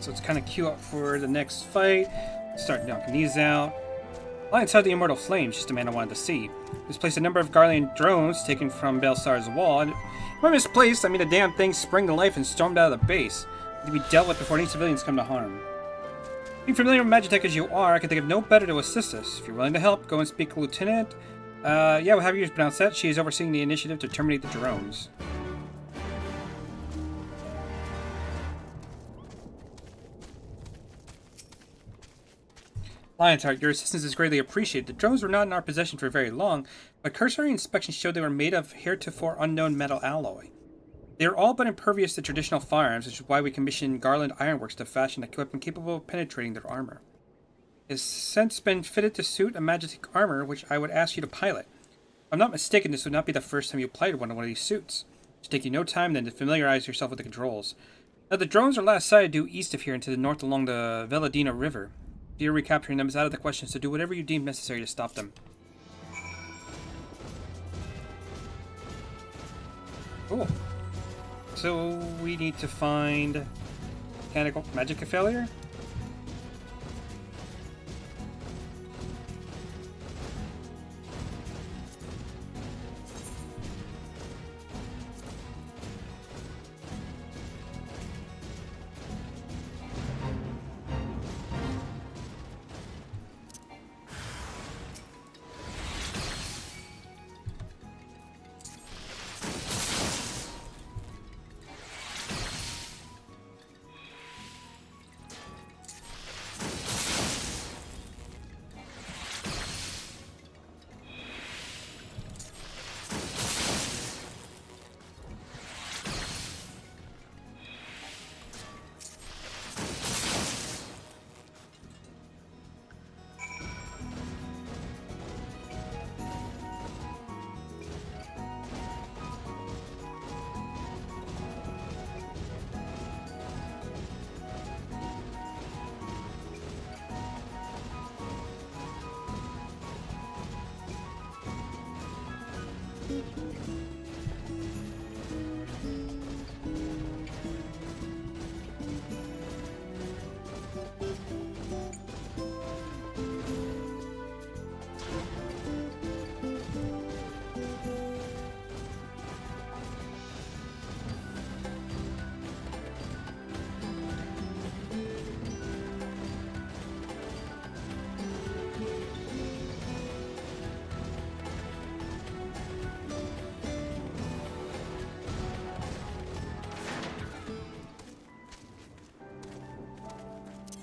So let's kind of queue up for the next fight. Start knocking these out. While inside the Immortal Flames, just a man I wanted to see. This placed a number of Garlean drones taken from Belsar's wall, and when misplaced, I mean the damn thing sprang to life and stormed out of the base. To be dealt with before any civilians come to harm. Being familiar with Magitech as you are, I can think of no better to assist us. If you're willing to help, go and speak to Lieutenant. Yeah, we'll have you pronounce that. She is overseeing the initiative to terminate the drones. Lionheart, your assistance is greatly appreciated. The drones were not in our possession for very long, but cursory inspection showed they were made of heretofore unknown metal alloy. They are all but impervious to traditional firearms, which is why we commissioned Garland Ironworks to fashion a weapon capable of penetrating their armor. It has since been fitted to suit a Magitech armor, which I would ask you to pilot. If I'm not mistaken, this would not be the first time you piloted one of these suits. It should take you no time then to familiarize yourself with the controls. Now, the drones are last sighted due east of here and to the north along the Veladina River. Fear recapturing them is out of the question, so do whatever you deem necessary to stop them. Cool. So we need to find mechanical magic failure.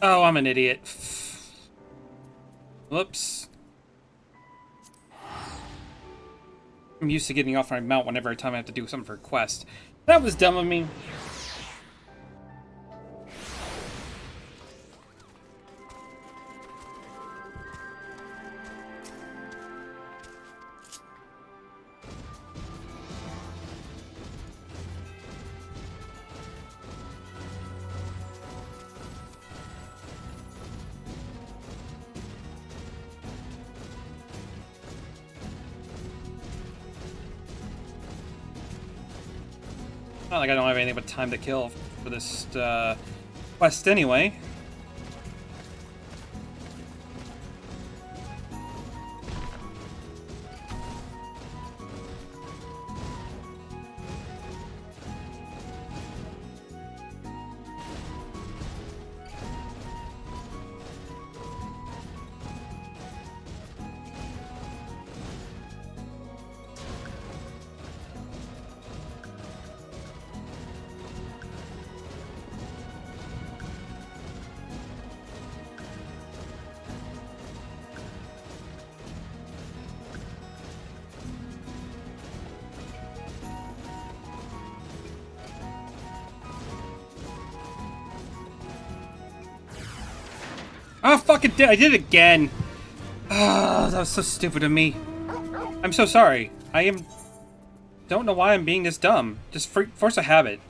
Oh, I'm an idiot. Whoops. I'm used to getting off my mount whenever time I have to do something for a quest. That was dumb of me. Not like I don't have anything but time to kill for this quest anyway. Oh, fuck it! I did it again! Ah, that was so stupid of me. I'm so sorry. Don't know why I'm being this dumb. Just force a habit.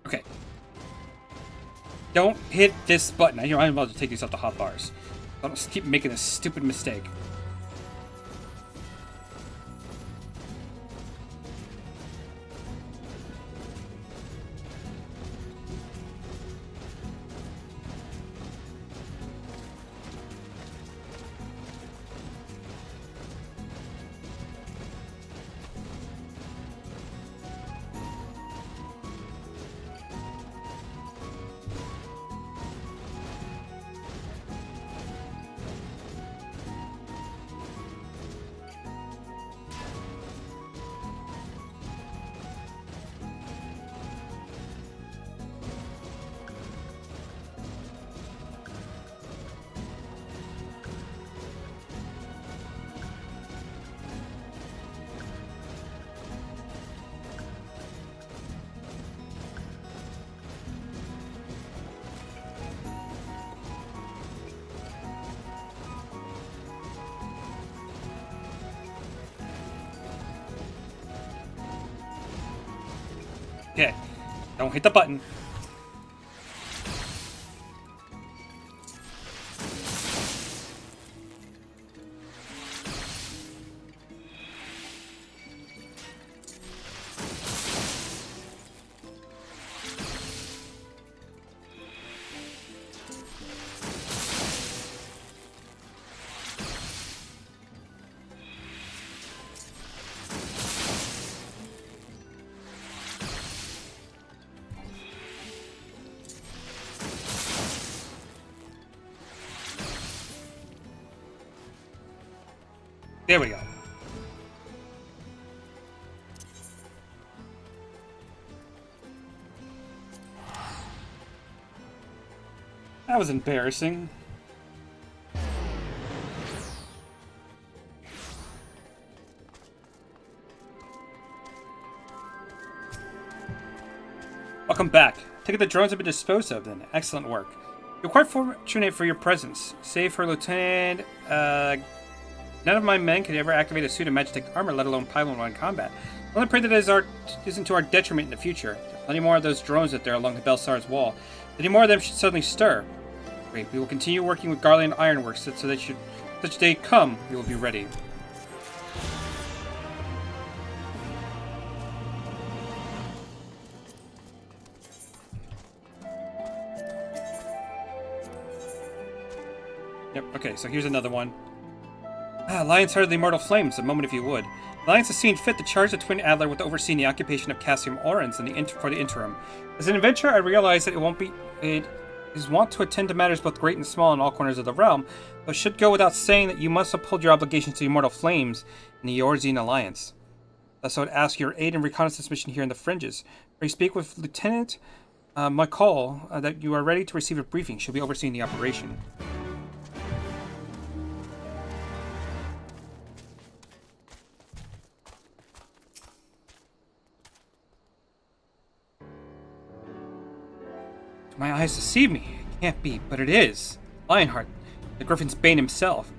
Okay. Don't hit this button. I'm about to take these off the hot bars. Don't just keep making this stupid mistake. Okay, don't hit the button. There we go. That was embarrassing. Welcome back. Take it the drones have been disposed of then. Excellent work. You're quite fortunate for your presence. Save for Lieutenant, none of my men could ever activate a suit of Magitek armor, let alone pylon while in combat. I only pray that it isn't to our detriment in the future. There are plenty more of those drones out there along the Belsar's wall. Any more of them should suddenly stir. Great. We will continue working with Garland Ironworks so that should such day come, we will be ready. Yep, okay, so here's another one. Alliance Heart of the Immortal Flames, a moment if you would. Alliance has seen fit to charge the Twin Adler with overseeing the occupation of Cassium Orans for the interim. As an adventurer, I realize that it is wont to attend to matters both great and small in all corners of the realm, but it should go without saying that you must uphold your obligations to the Immortal Flames in the Eorzean Alliance. Thus I would ask your aid in reconnaissance mission here in the Fringes. Pray speak with Lieutenant McCall that you are ready to receive a briefing. She'll be overseeing the operation. My eyes deceive me. It can't be, but it is. Lionheart, the Griffin's Bane himself.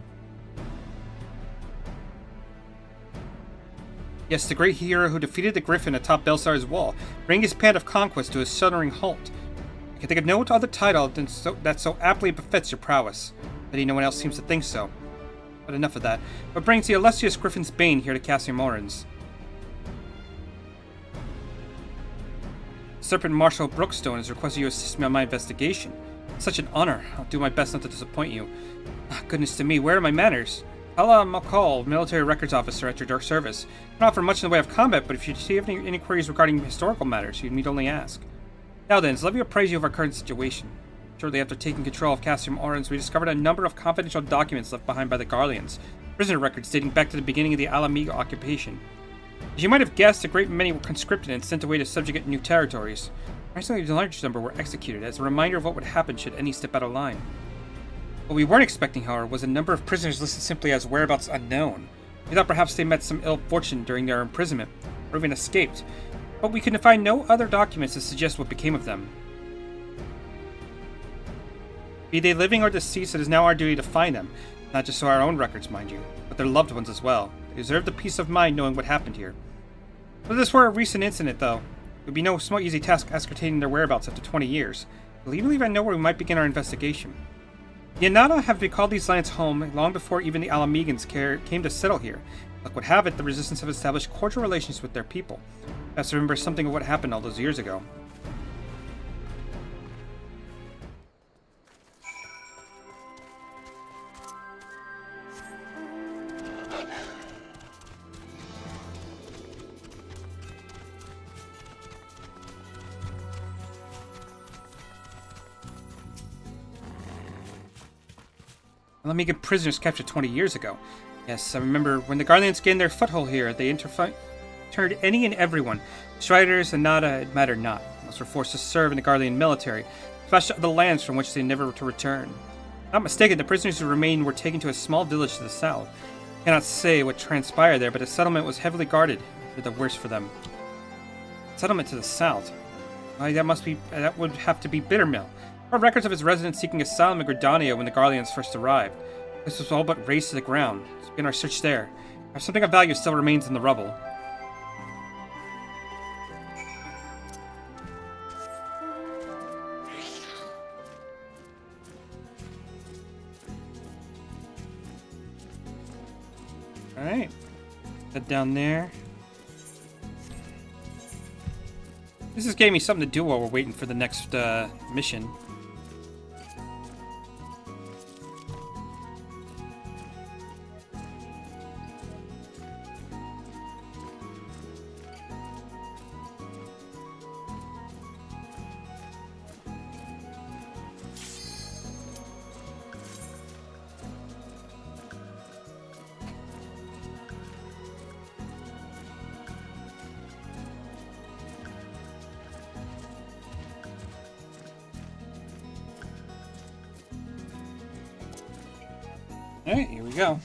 Yes, the great hero who defeated the Griffin atop Belsar's wall, bringing his band of conquest to a shuddering halt. I can think of no other title that so aptly befits your prowess. But no one else seems to think so. But enough of that. What brings the illustrious Griffin's Bane here to Cassium Orans? Serpent Marshal Brookstone has requested you assist me on my investigation. It's such an honor. I'll do my best not to disappoint you. Goodness to me, where are my manners? Ella McCall, military records officer at your service. I don't offer much in the way of combat, but if you have any inquiries regarding historical matters, you need only ask. Now then, let me apprise you of our current situation. Shortly after taking control of Cassium Orans, we discovered a number of confidential documents left behind by the Garleans, prisoner records dating back to the beginning of the Alamiga occupation. As you might have guessed, a great many were conscripted and sent away to subjugate new territories. Surprisingly, a large number were executed as a reminder of what would happen should any step out of line. What we weren't expecting, however, was a number of prisoners listed simply as whereabouts unknown. We thought perhaps they met some ill fortune during their imprisonment, or even escaped, but we could find no other documents to suggest what became of them. Be they living or deceased, it is now our duty to find them, not just so our own records, mind you, but their loved ones as well. They deserve the peace of mind knowing what happened here. If this were a recent incident, though, it would be no small easy task ascertaining their whereabouts after 20 years. You believe I know where we might begin our investigation. The Anata have recalled these lands home long before even the Alamegans came to settle here. Luck would have it, the Resistance have established cordial relations with their people. Best to remember something of what happened all those years ago. Alamegan prisoners captured 20 years ago. Yes, I remember when the Guardians gained their foothold here, they turned any and everyone. Striders and Nada, it mattered not. Most were forced to serve in the Guardian military, smashed out the lands from which they never to return. Not mistaken, the prisoners who remained were taken to a small village to the south. I cannot say what transpired there, but the settlement was heavily guarded, for the worse for them. Settlement to the south. Why, that would have to be Bittermill. There are records of his residents seeking asylum in Gridania when the Guardians first arrived. This was all but razed to the ground. It's been our search there. If something of value still remains in the rubble. Alright. Head down there. This just gave me something to do while we're waiting for the next mission. Alright, here we go.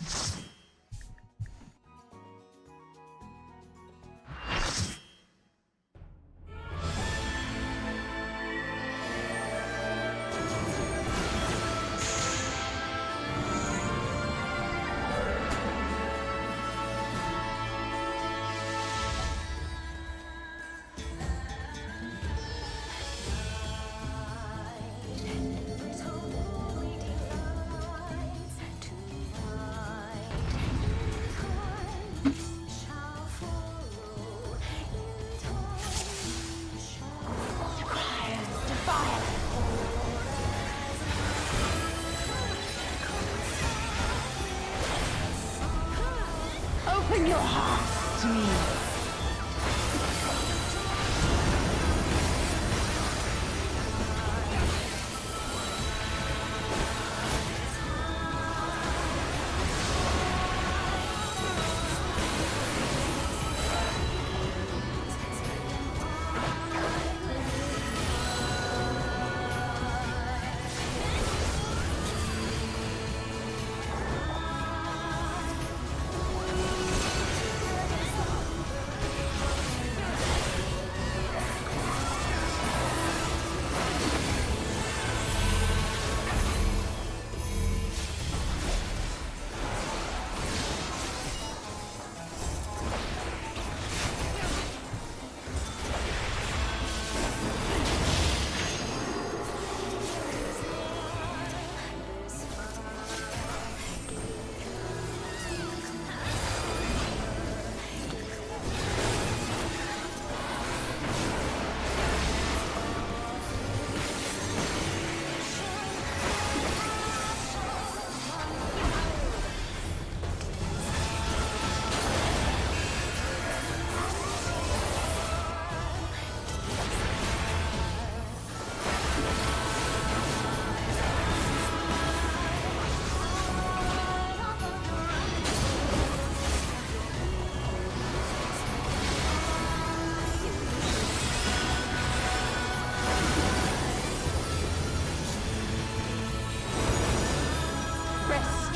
Open your heart to me.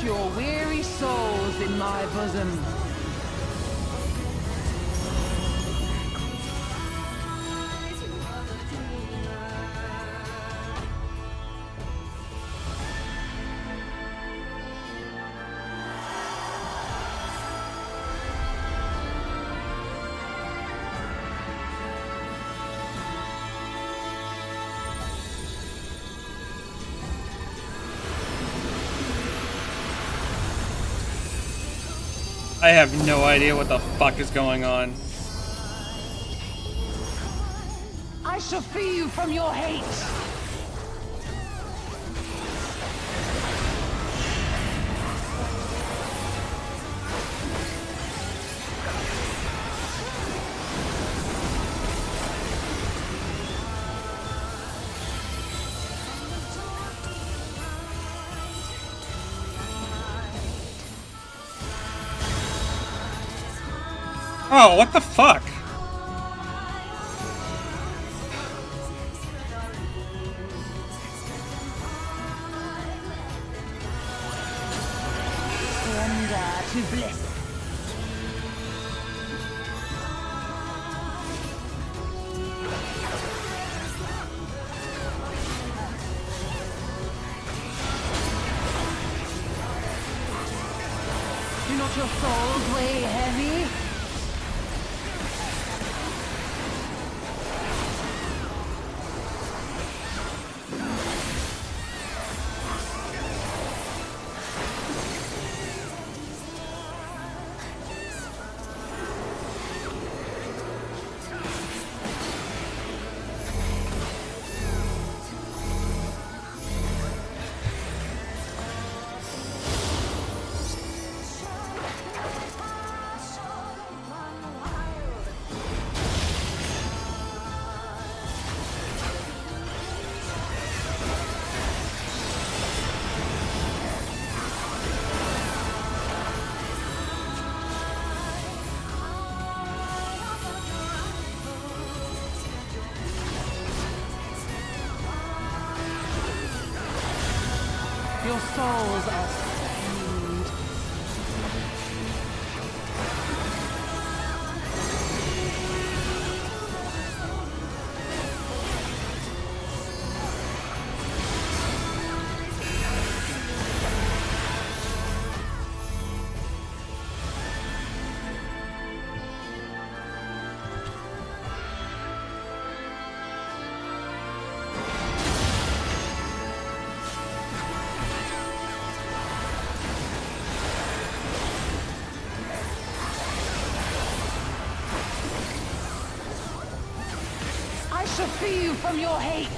Your weary souls in my bosom. I have no idea what the fuck is going on. I shall free you from your hate. Oh, what the fuck? Surrender to bliss. Do not your souls weigh heavy? Your souls are stained. I shall free you from your hate.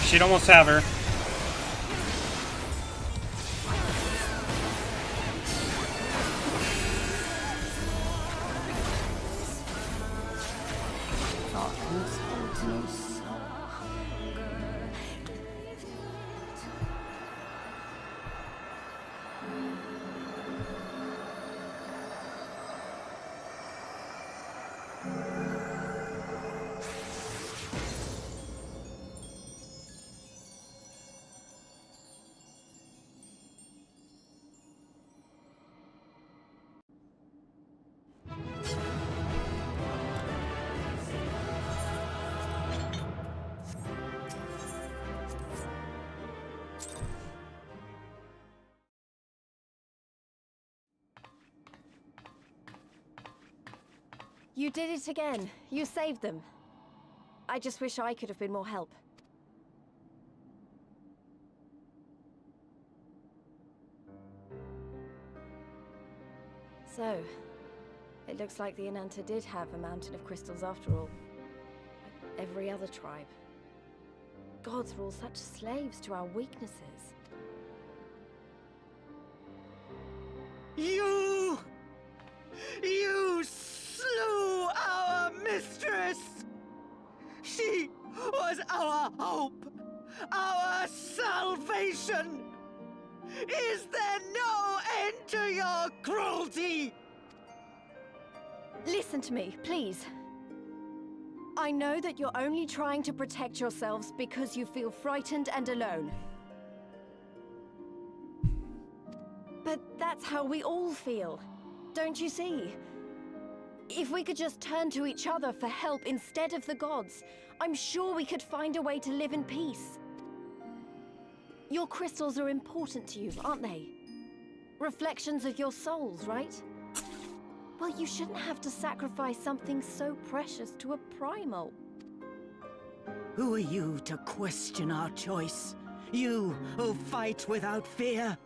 She'd almost have her. Darkness holds no soul. You did it again. You saved them. I just wish I could have been more help. So, it looks like the Ananta did have a mountain of crystals after all. Like every other tribe. Gods were all such slaves to our weaknesses. You slew our mistress! She was our hope, our salvation! Is there no end to your cruelty? Listen to me, please. I know that you're only trying to protect yourselves because you feel frightened and alone. But that's how we all feel, don't you see? If we could just turn to each other for help instead of the gods, I'm sure we could find a way to live in peace. Your crystals are important to you, aren't they? Reflections of your souls, right? Well, you shouldn't have to sacrifice something so precious to a primal. Who are you to question our choice? You who fight without fear?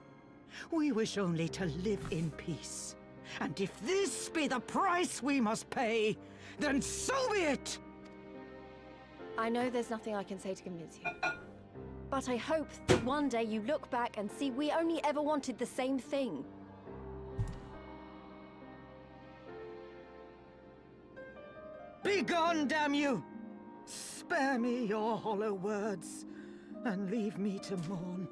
We wish only to live in peace. And if this be the price we must pay, then so be it! I know there's nothing I can say to convince you. But I hope that one day you look back and see we only ever wanted the same thing. Begone, damn you! Spare me your hollow words, and leave me to mourn.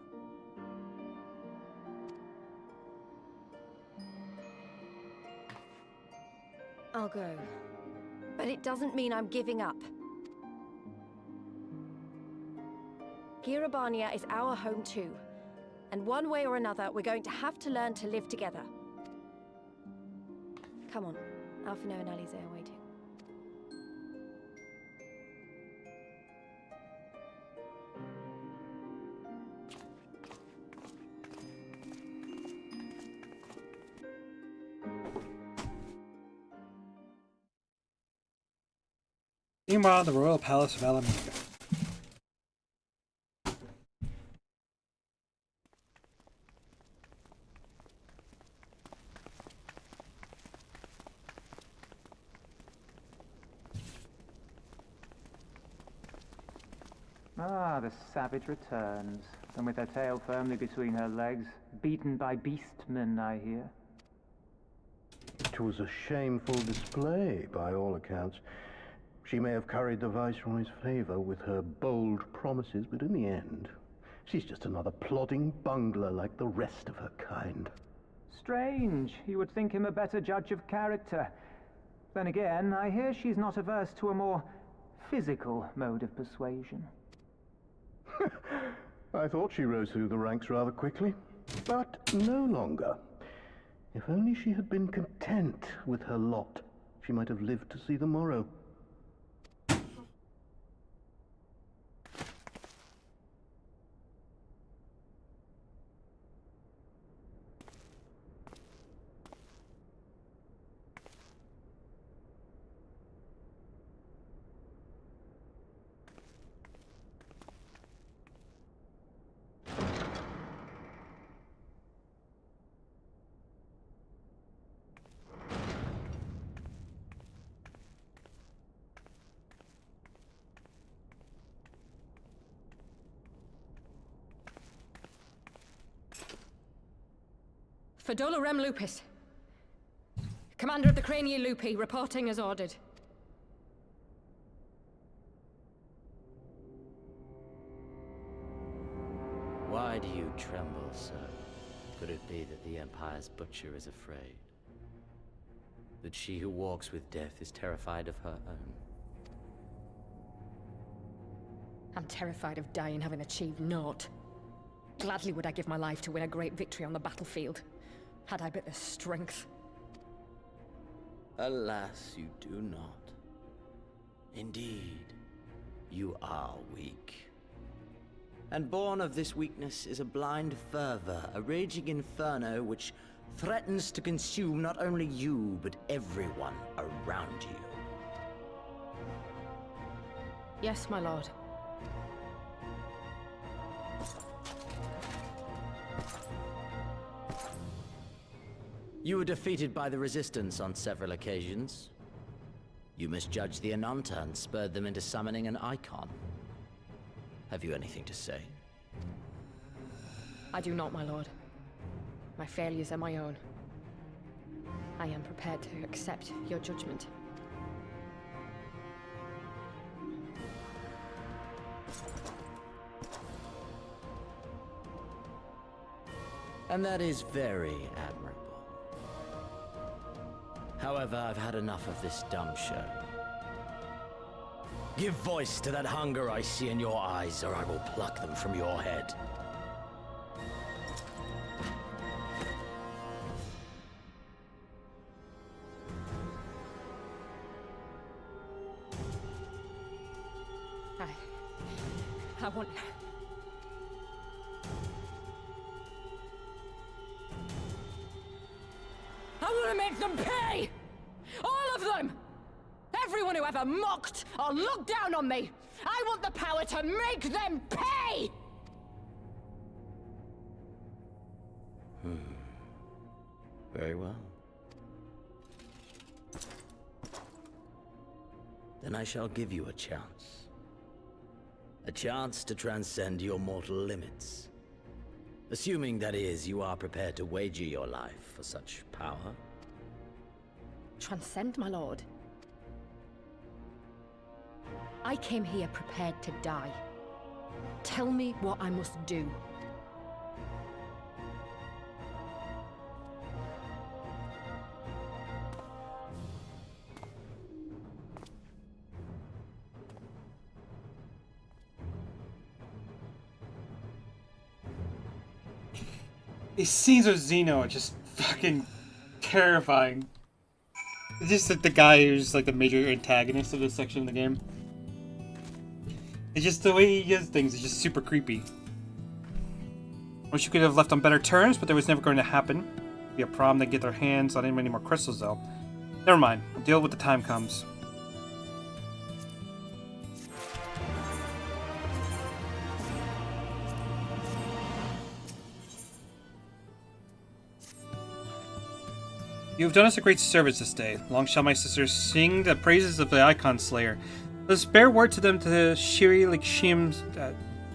I'll go. But it doesn't mean I'm giving up. Girabania is our home too. And one way or another, we're going to have to learn to live together. Come on. Alphino and Alize are waiting. Meanwhile, the royal palace of Alameda. Ah, the savage returns, and with her tail firmly between her legs, beaten by beastmen, I hear. It was a shameful display, by all accounts. She may have curried the Viceroy's favor with her bold promises, but in the end, she's just another plodding bungler like the rest of her kind. Strange. You would think him a better judge of character. Then again, I hear she's not averse to a more physical mode of persuasion. I thought she rose through the ranks rather quickly, but no longer. If only she had been content with her lot, she might have lived to see the morrow. Fedolorem Lupus. Commander of the Crania Lupi, reporting as ordered. Why do you tremble, sir? Could it be that the Empire's butcher is afraid? That she who walks with death is terrified of her own? I'm terrified of dying having achieved naught. Gladly would I give my life to win a great victory on the battlefield, had I but the strength. Alas, you do not. Indeed, you are weak. And born of this weakness is a blind fervor, a raging inferno which threatens to consume not only you, but everyone around you. Yes, my lord. You were defeated by the Resistance on several occasions. You misjudged the Ananta and spurred them into summoning an icon. Have you anything to say? I do not, my lord. My failures are my own. I am prepared to accept your judgment. And that is very admirable. However, I've had enough of this dumb show. Give voice to that hunger I see in your eyes, or I will pluck them from your head. I want... I want to make them pay! All of them! Everyone who ever mocked or looked down on me! I want the power to make them pay! Very well. Then I shall give you a chance. A chance to transcend your mortal limits. Assuming, that is, you are prepared to wager your life for such power. Transcend, my lord. I came here prepared to die. Tell me what I must do. These scenes with Xeno are just fucking terrifying. It's just like the guy who's like the major antagonist of this section of the game. It's just the way he does things is just super creepy. Wish you could have left on better terms, but that was never going to happen. Be a problem to get their hands on any more crystals though. Never mind, we'll deal with the time comes. You have done us a great service this day. Long shall my sisters sing the praises of the Icon Slayer. Let us bear word to them to Shiri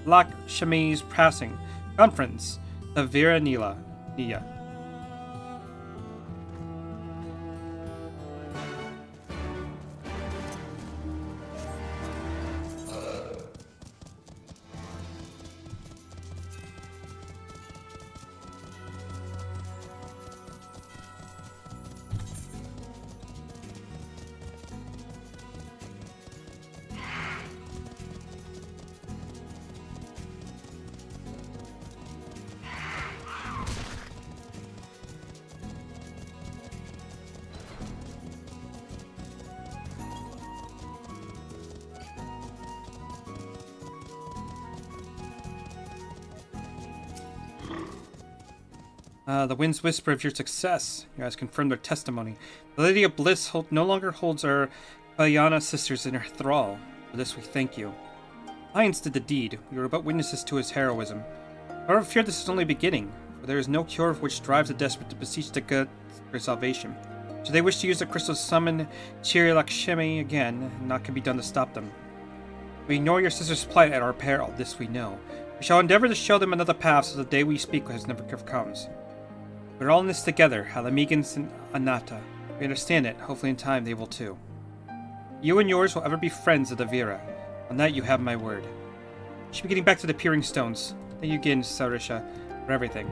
Lakshmi's passing. Conference. The Vera Nila. The winds whisper of your success. You guys confirmed their testimony. The Lady of Bliss no longer holds our Bayana sisters in her thrall. For this we thank you. Lions did the deed. We were but witnesses to his heroism. However, fear this is only beginning, for there is no cure which drives the desperate to beseech the good for salvation. Should they wish to use the crystal to summon Shiri Lakshmi again, naught can be done to stop them. We ignore your sister's plight at our peril, this we know. We shall endeavor to show them another path so the day we speak has never comes. We're all in this together, Halamigans and Anata. We understand it. Hopefully in time they will too. You and yours will ever be friends of the Vera. On that you have my word. We should be getting back to the Peering Stones. Thank you again, Sarisha, for everything.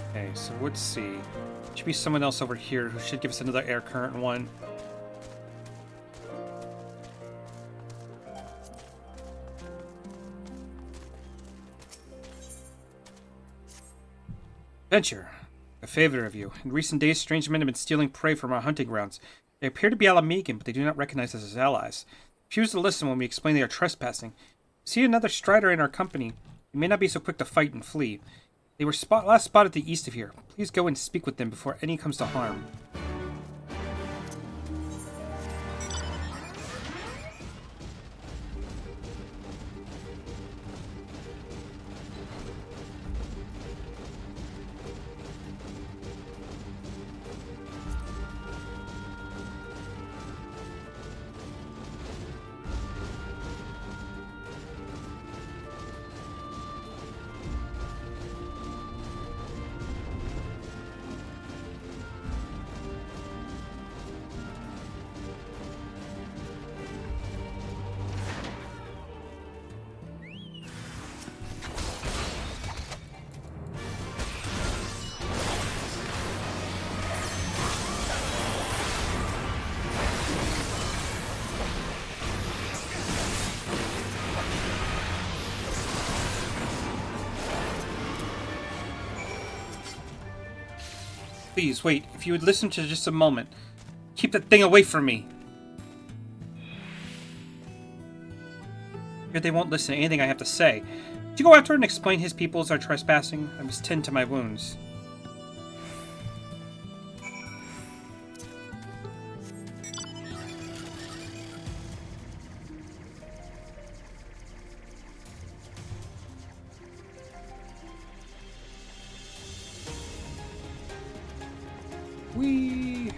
Okay, so let's see. Should be someone else over here who should give us another air current one. Adventure. A favor of you. In recent days, strange men have been stealing prey from our hunting grounds. They appear to be Alamigan, but they do not recognize us as allies. Refuse to listen when we explain they are trespassing. See another strider in our company. We may not be so quick to fight and flee. They were last spotted to the east of here. Please go and speak with them before any comes to harm. Please, wait. If you would listen to just a moment. Keep that thing away from me. Here they won't listen to anything I have to say. Did you go after it and explain his peoples are trespassing? I must tend to my wounds. Whee!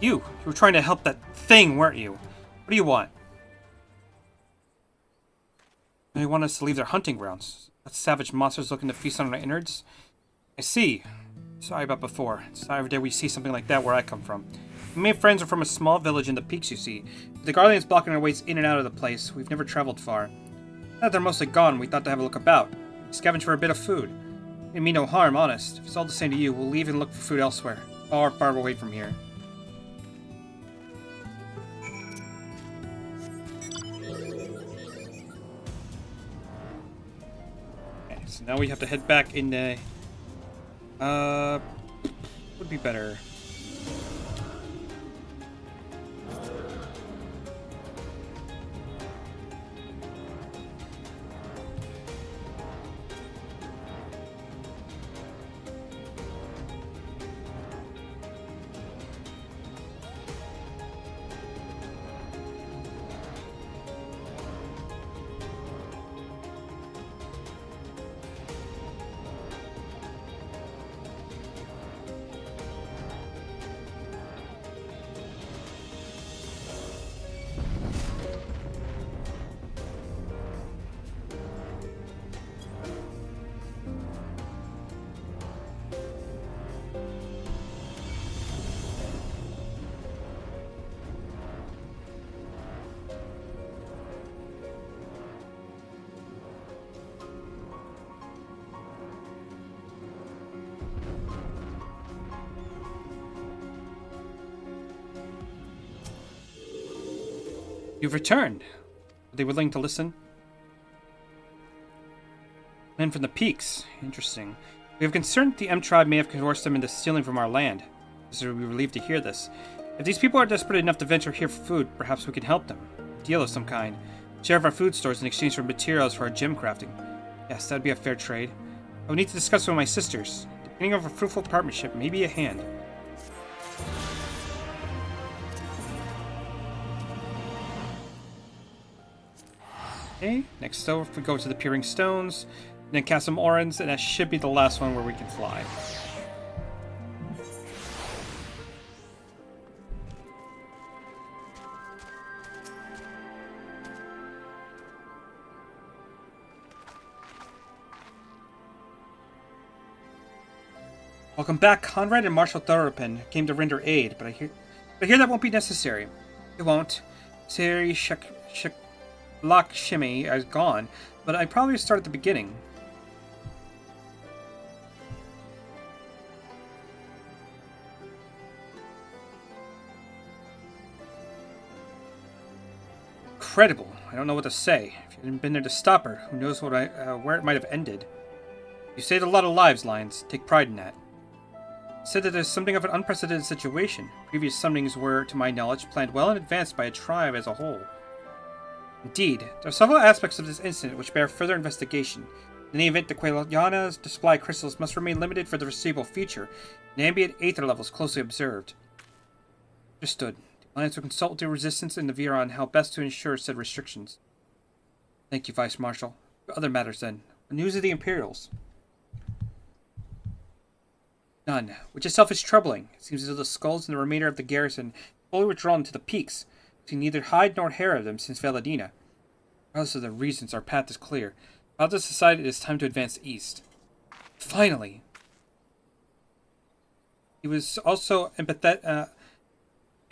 You were trying to help that thing, weren't you? What do you want? They want us to leave their hunting grounds. That savage monster's looking to feast on our innards? I see. Sorry about before. It's not every day we see something like that where I come from. My main friends are from a small village in the peaks, you see. With the Guardians blocking our ways in and out of the place, we've never traveled far. Now that they're mostly gone, we thought to have a look about. Scavenge for a bit of food. It mean no harm, honest. If it's all the same to you, we'll leave and look for food elsewhere. Far, far away from here. So now we have to head back in the... would be better. You've returned. Are they willing to listen? Men from the peaks. Interesting. We have concern that the M tribe may have coerced them into stealing from our land. So we're relieved to hear this. If these people are desperate enough to venture here for food, perhaps we can help them. A deal of some kind. Share of our food stores in exchange for materials for our gem crafting. Yes, that'd be a fair trade. I would need to discuss with my sisters. The beginning of a fruitful partnership may be at hand. Okay, next over we go to the Peering Stones, then cast some Orans, and that should be the last one where we can fly. Welcome back. Conrad and Marshal Thoropen came to render aid, but I hear that won't be necessary. It won't. Siri Lakshmi is gone, but I'd probably start at the beginning. Incredible. I don't know what to say. If you hadn't been there to stop her, who knows what where it might have ended. You saved a lot of lives, Lions. Take pride in that. You said that there's something of an unprecedented situation. Previous summonings were, to my knowledge, planned well in advance by a tribe as a whole. Indeed, there are several aspects of this incident which bear further investigation. In the event, the Quelana's display crystals must remain limited for the foreseeable future, and ambient aether levels closely observed. Understood. The Alliance will consult with the Resistance and the Vera on how best to ensure said restrictions. Thank you, Vice Marshal. Other matters, then. The news of the Imperials. None, which itself is troubling. It seems as though the skulls and the remainder of the garrison have fully withdrawn to the peaks. We've seen neither hide nor hair of them since Valadina. Regardless of the reasons, our path is clear. While this decided, it is time to advance east. Finally! He was also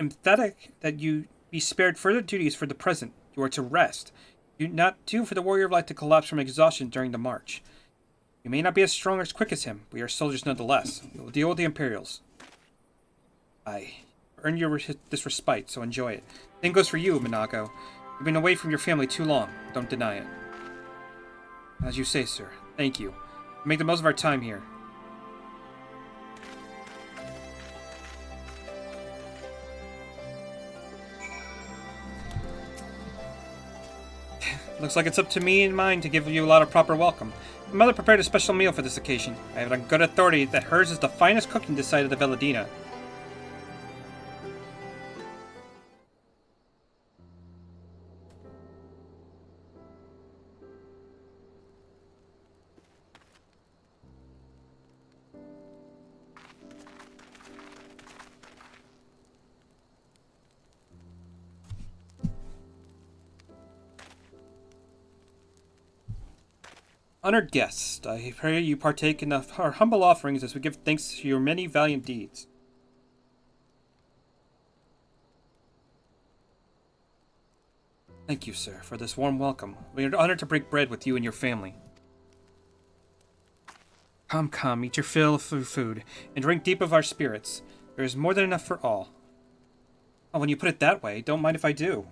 emphatic that you be spared further duties for the present. You are to rest. Do not do for the warrior of light to collapse from exhaustion during the march. You may not be as strong or as quick as him. We are soldiers nonetheless. We will deal with the Imperials. I earn this respite, so enjoy it. Same goes for you, Minago. You've been away from your family too long. Don't deny it. As you say, sir. Thank you. Make the most of our time here. Looks like it's up to me and mine to give you a lot of proper welcome. My mother prepared a special meal for this occasion. I have it on good authority that hers is the finest cooking this side of the Veladina. Honored guest, I pray you partake in our humble offerings as we give thanks to your many valiant deeds. Thank you, sir, for this warm welcome. We are honored to break bread with you and your family. Come, eat your fill of food, and drink deep of our spirits. There is more than enough for all. Oh, when you put it that way, don't mind if I do.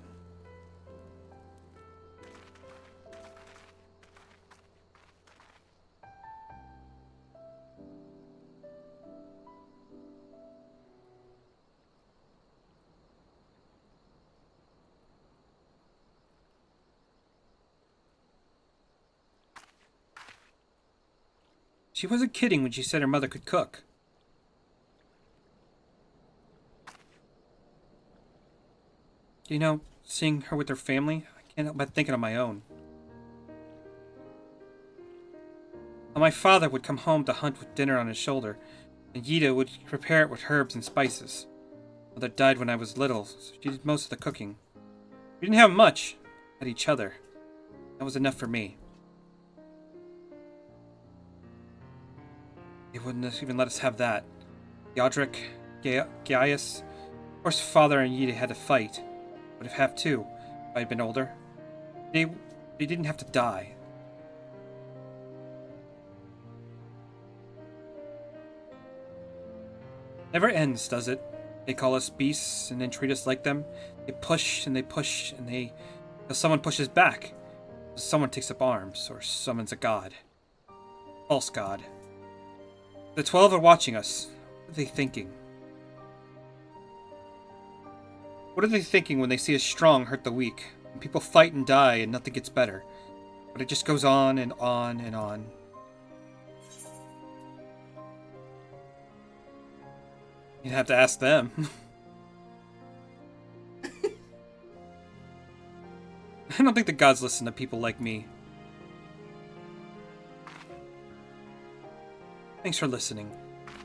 She wasn't kidding when she said her mother could cook. You know, seeing her with her family, I can't help but thinking of my own. My father would come home to hunt with dinner on his shoulder, and Yida would prepare it with herbs and spices. Mother died when I was little, so she did most of the cooking. We didn't have much, had each other. That was enough for me. They wouldn't even let us have that. Yodric, Gaius, of course father and Yida had to fight. Would have too, if I had been older. They didn't have to die. Never ends, does it? They call us beasts and then treat us like them. They push and they push and they... Till someone pushes back. Someone takes up arms or summons a god. False god. The 12 are watching us. What are they thinking? What are they thinking when they see a strong hurt the weak? When people fight and die and nothing gets better. But it just goes on and on and on. You'd have to ask them. I don't think the gods listen to people like me. Thanks for listening.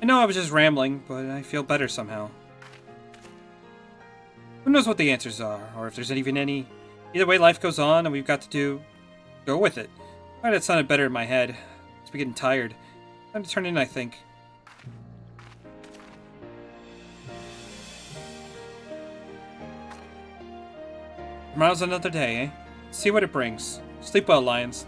I know I was just rambling, but I feel better somehow. Who knows what the answers are, or if there's even any. Either way, life goes on, and we've got to go with it. Alright, that sounded better in my head. It's getting tired. Time to turn in, I think. Tomorrow's another day, eh? See what it brings. Sleep well, Lions.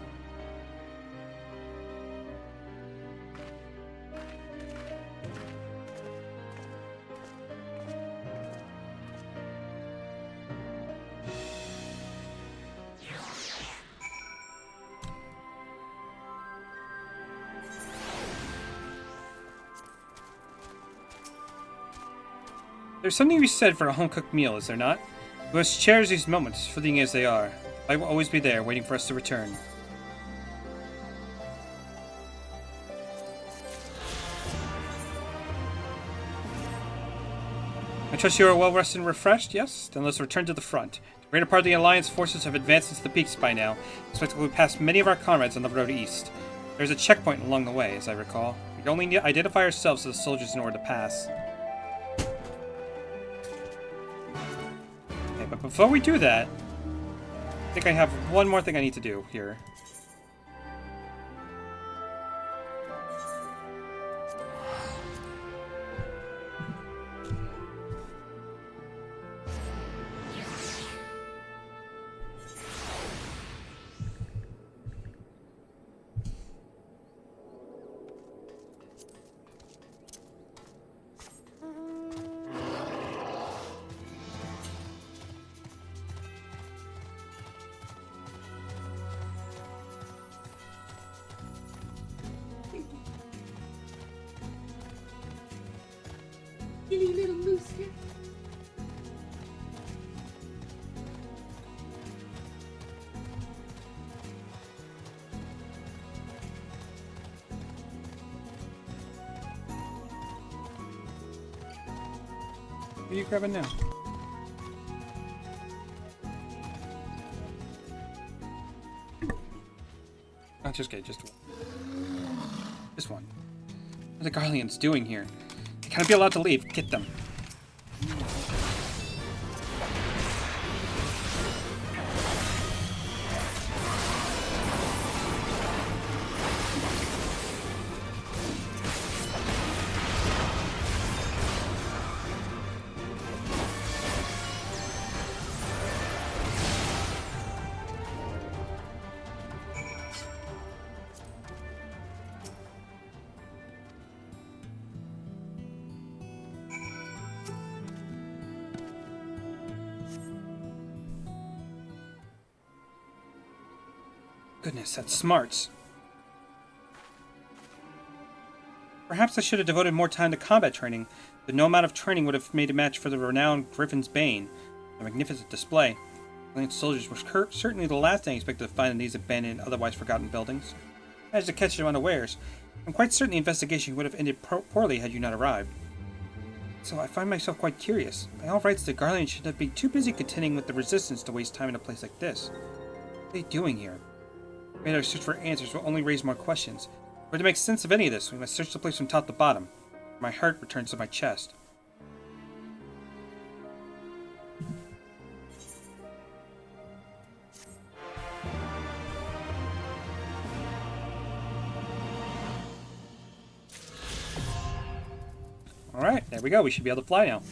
There's something to be said for a home-cooked meal, is there not? We must cherish these moments, fleeting as they are. I will always be there, waiting for us to return. I trust you are well rested and refreshed, yes? Then let's return to the front. The greater part of the Alliance forces have advanced into the peaks by now. Expect we will pass many of our comrades on the road east. There's a checkpoint along the way, as I recall. We only need to identify ourselves to the soldiers in order to pass. Okay, but before we do that, I think I have one more thing I need to do here. Silly little moose here. What are you grabbing now? Oh, just okay, just one. This one. What are the Garleans doing here? They can't be allowed to leave. Get them. Goodness, that's smarts. Perhaps I should have devoted more time to combat training, but no amount of training would have made a match for the renowned Griffin's Bane. A magnificent display. Alliance soldiers were certainly the last thing I expected to find in these abandoned, otherwise forgotten buildings. I managed to catch them unawares. I'm quite certain the investigation would have ended poorly had you not arrived. So I find myself quite curious. By all rights, the Garleans should not be too busy contending with the resistance to waste time in a place like this. What are they doing here? Our search for answers will only raise more questions. For to make sense of any of this, we must search the place from top to bottom. My heart returns to my chest. Alright, there we go. We should be able to fly now.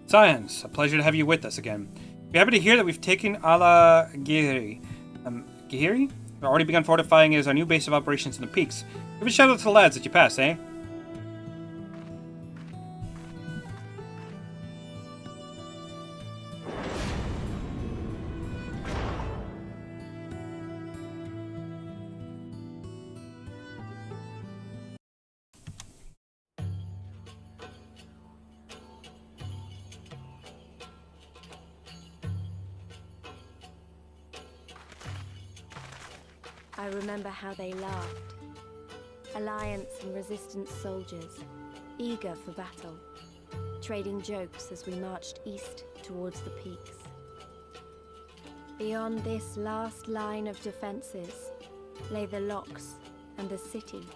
Science, a pleasure to have you with us again. We're happy to hear that we've taken Ala Gihiri. Gihiri? We've already begun fortifying it as our new base of operations in the peaks. Give a shout out to the lads that you passed, eh? I remember how they laughed. Alliance and Resistance soldiers, eager for battle, trading jokes as we marched east towards the peaks. Beyond this last line of defenses lay the locks and the city.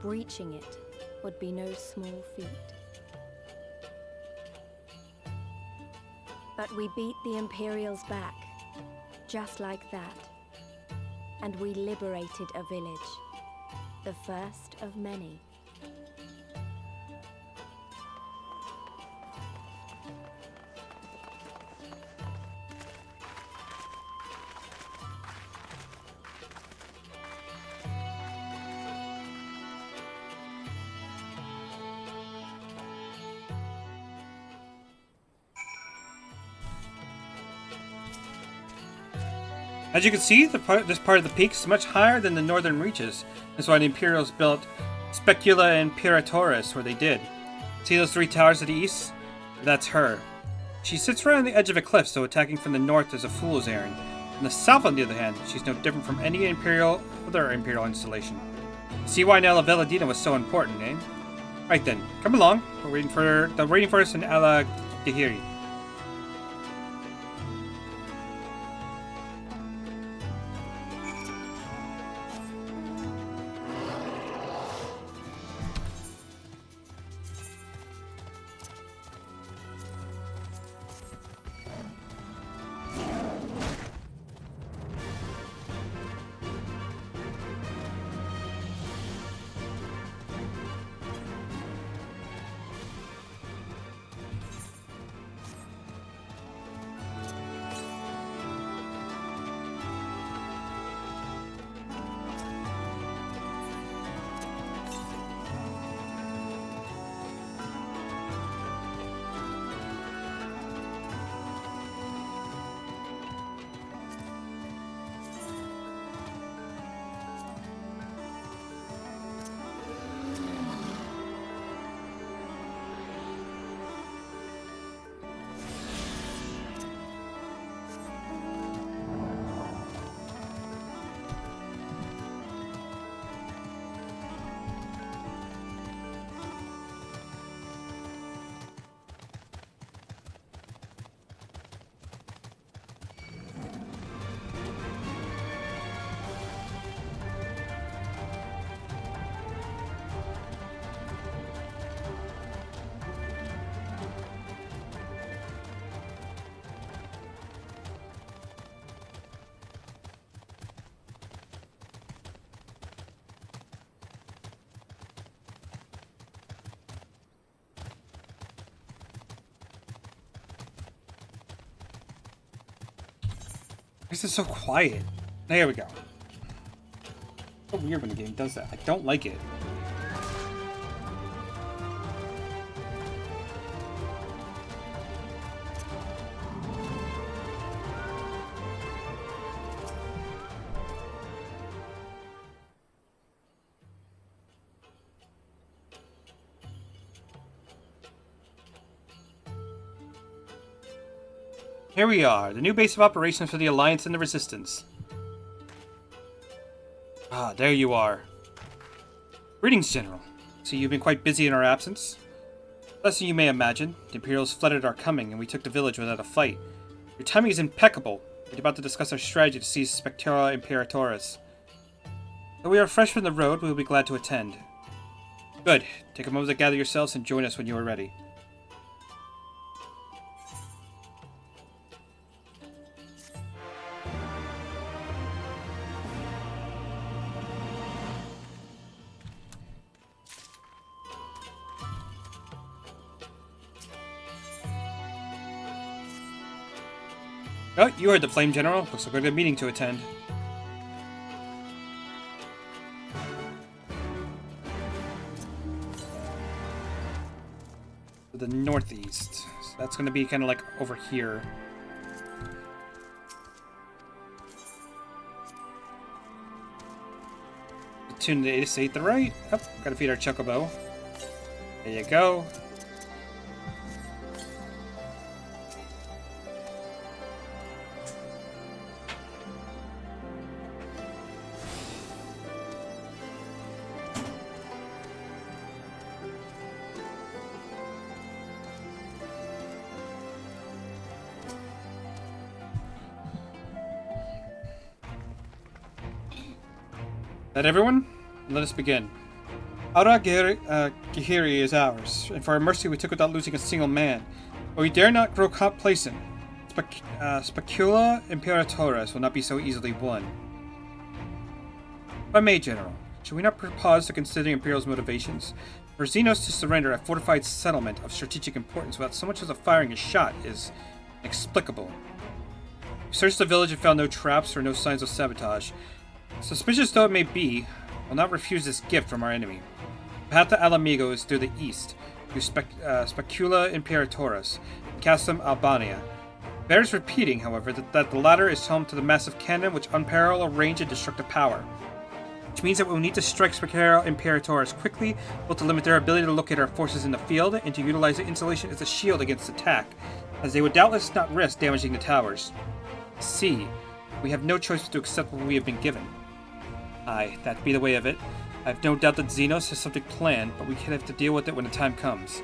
Breaching it would be no small feat. But we beat the Imperials back, just like that. And we liberated a village, the first of many. As you can see, this part of the peak is much higher than the northern reaches. That's why the Imperials built Specula and Imperatoris where they did. See those 3 towers to the east? That's her. She sits right on the edge of a cliff, so attacking from the north is a fool's errand. On the south, on the other hand, she's no different from any other Imperial installation. See why Nella Veladina was so important, eh? Right then, come along. They're waiting for us in Ala Gahiri. This is so quiet. There we go. So weird when the game does that. I don't like it. Here we are, the new base of operations for the Alliance and the Resistance. Ah, there you are. Greetings, General. See, you've been quite busy in our absence. Less than you may imagine, the Imperials flooded our coming and we took the village without a fight. Your timing is impeccable. We're about to discuss our strategy to seize Spectura Imperatoris. Though we are fresh from the road, we will be glad to attend. Good. Take a moment to gather yourselves and join us when you are ready. Oh, you heard the Flame General. Looks like we have a meeting to attend. To the northeast. So that's going to be kind of like over here. Tune the Ace 8 the right. Oh, gotta feed our Chocobo. There you go. That everyone? Let us begin. Ara Gahiri is ours, and for our mercy we took without losing a single man. But we dare not grow complacent. Specula Imperatores will not be so easily won. If I may, General, should we not pause to consider Imperial's motivations? For Xenos to surrender a fortified settlement of strategic importance without so much as firing a shot is inexplicable. We searched the village and found no traps or no signs of sabotage. Suspicious though it may be, I will not refuse this gift from our enemy. The path to Alamigo is through the east, through Specula Imperatores, and Castum Albania. Bears repeating, however, that the latter is home to the massive cannon which unparalleled range and destructive power. Which means that we will need to strike Specula Imperatores quickly, both to limit their ability to locate our forces in the field, and to utilize the insulation as a shield against attack, as they would doubtless not risk damaging the towers. C. We have no choice but to accept what we have been given. Aye, that be the way of it. I have no doubt that Xenos has something planned, but we can have to deal with it when the time comes.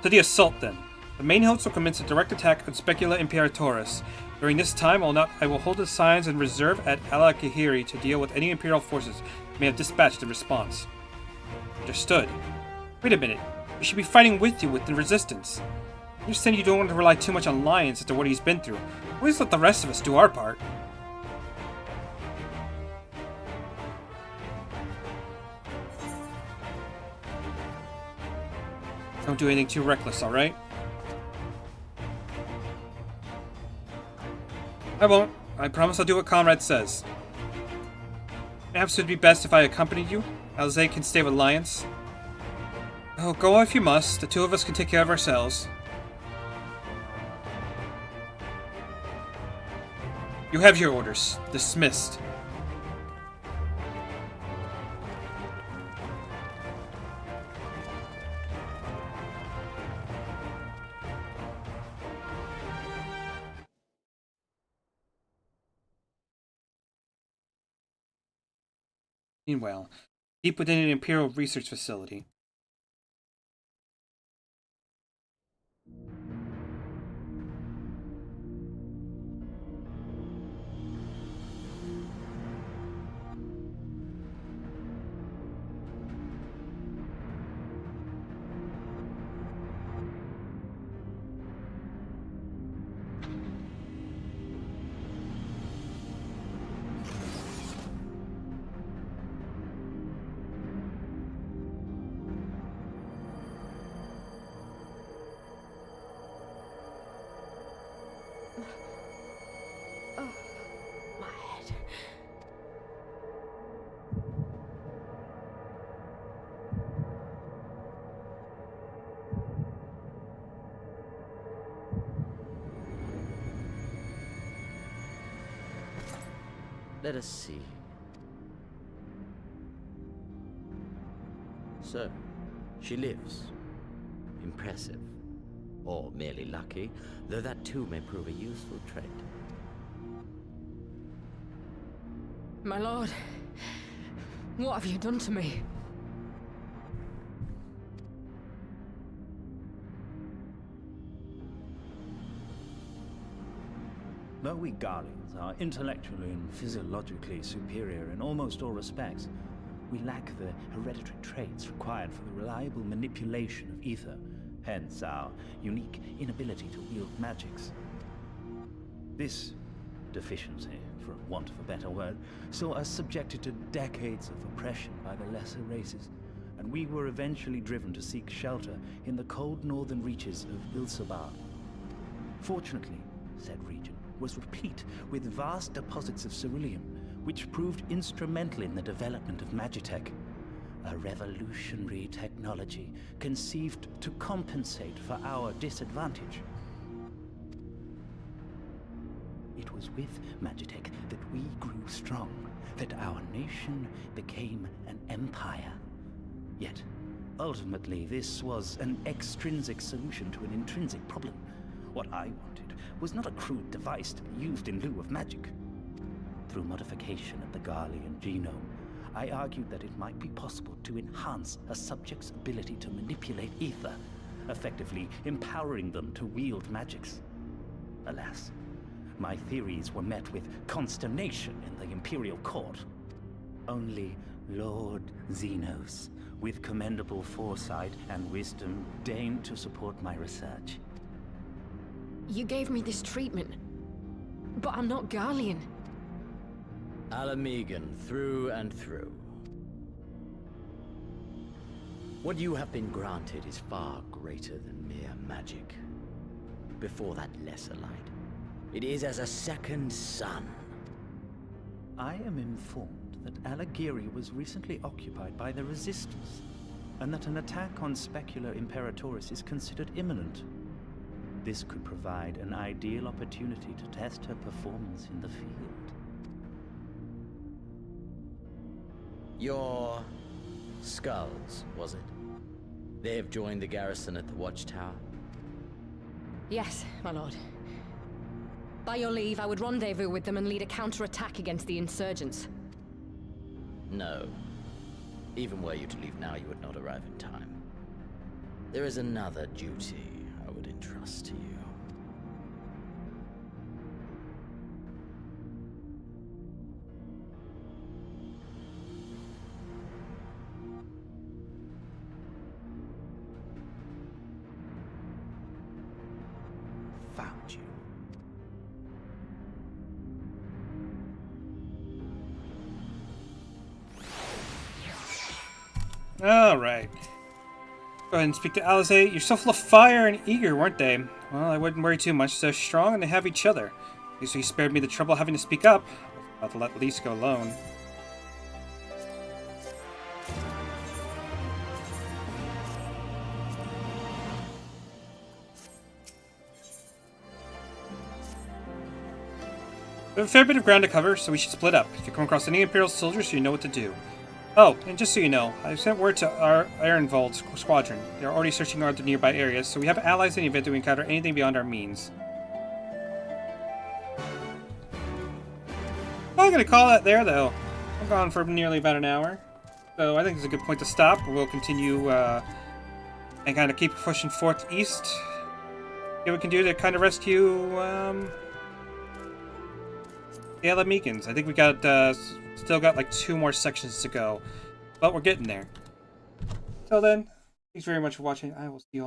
To the assault, then. The main hosts will commence a direct attack on Specula Imperatores. During this time, I will hold the signs in reserve at Alakahiri to deal with any Imperial forces we may have dispatched in response. Understood. Wait a minute. We should be fighting with you with the resistance. I understand you don't want to rely too much on Lyons after what he's been through. Please let the rest of us do our part. Don't do anything too reckless, alright? I won't. I promise I'll do what Conrad says. Perhaps it would be best if I accompanied you. Alzay can stay with Lyons. Oh, go if you must. The two of us can take care of ourselves. You have your orders. Dismissed. Meanwhile, deep within an Imperial research facility. Let us see. So, she lives. Impressive. Or merely lucky, though that too may prove a useful trait. My lord, what have you done to me? Though we Guardians are intellectually and physiologically superior in almost all respects, we lack the hereditary traits required for the reliable manipulation of ether, hence our unique inability to wield magics. This deficiency, for want of a better word, saw us subjected to decades of oppression by the lesser races, and we were eventually driven to seek shelter in the cold northern reaches of Ilsabad. Fortunately, said region was replete with vast deposits of ceruleum, which proved instrumental in the development of Magitech, a revolutionary technology conceived to compensate for our disadvantage. It was with Magitech that we grew strong, that our nation became an empire. Yet, ultimately, this was an extrinsic solution to an intrinsic problem. What I wanted was not a crude device to be used in lieu of magic. Through modification of the Garlean genome, I argued that it might be possible to enhance a subject's ability to manipulate ether, effectively empowering them to wield magics. Alas, my theories were met with consternation in the Imperial Court. Only Lord Xenos, with commendable foresight and wisdom, deigned to support my research. You gave me this treatment, but I'm not Garlean. Alamegan, through and through. What you have been granted is far greater than mere magic. Before that lesser light, it is as a second sun. I am informed that Alagiri was recently occupied by the Resistance, and that an attack on Specular Imperatoris is considered imminent. This could provide an ideal opportunity to test her performance in the field. Your skulls, was it? They have joined the garrison at the watchtower? Yes, my lord. By your leave, I would rendezvous with them and lead a counterattack against the insurgents. No. Even were you to leave now, you would not arrive in time. There is another duty I would entrust to you. Found you. Alright. Go ahead and speak to Alizé. You're so full of fire and eager, weren't they? Well, I wouldn't worry too much. They're strong and they have each other. At least you spared me the trouble of having to speak up. I was about to let Lise go alone. We have a fair bit of ground to cover, so we should split up. If you come across any Imperial soldiers, you know what to do. Oh, and just so you know, I've sent word to our Ironvold squadron. They're already searching around the nearby areas, so we have allies in the event that we encounter anything beyond our means. I'm going to call that there, though. I'm gone for nearly about an hour. So I think it's a good point to stop. We'll continue and kind of keep pushing forth east. See what we can do to kind of rescue the Alamegans. I think we got still got like 2 more sections to go, but we're getting there. Till then, thanks very much for watching. I will see you all